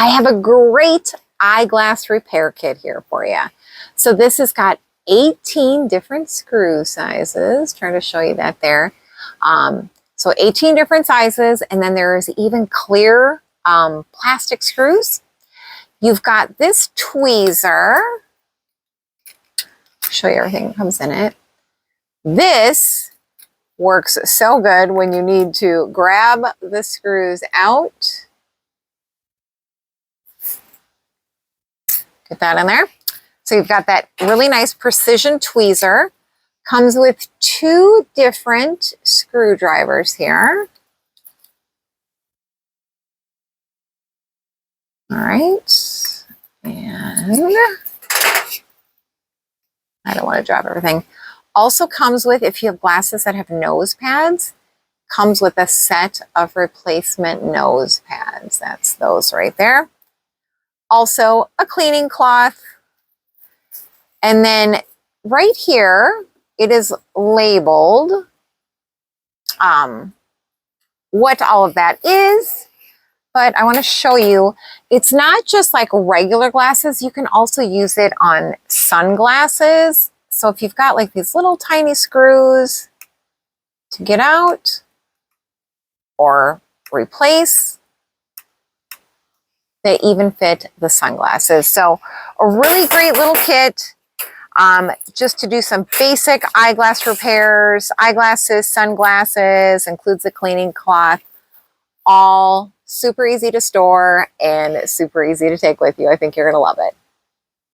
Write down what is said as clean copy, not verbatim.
I have a great eyeglass repair kit here for you. So this has got 18 different screw sizes. Trying to show you that there. So 18 different sizes, and then there's even clear plastic screws. You've got this tweezer. Show you everything that comes in it. This works so good when you need to grab the screws out. Get that in there. So you've got that really nice precision tweezer. Comes with 2 different screwdrivers here. All right. And I don't want to drop everything. Also comes with, if you have glasses that have nose pads, comes with a set of replacement nose pads. That's those right there. Also a cleaning cloth. And then right here, it is labeled what all of that is. But I want to show you, it's not just like regular glasses. You can also use it on sunglasses. So if you've got like these little tiny screws to get out or replace, they even fit the sunglasses. So a really great little kit just to do some basic eyeglass repairs, eyeglasses, sunglasses, includes a cleaning cloth, all super easy to store and super easy to take with you. I think you're going to love it.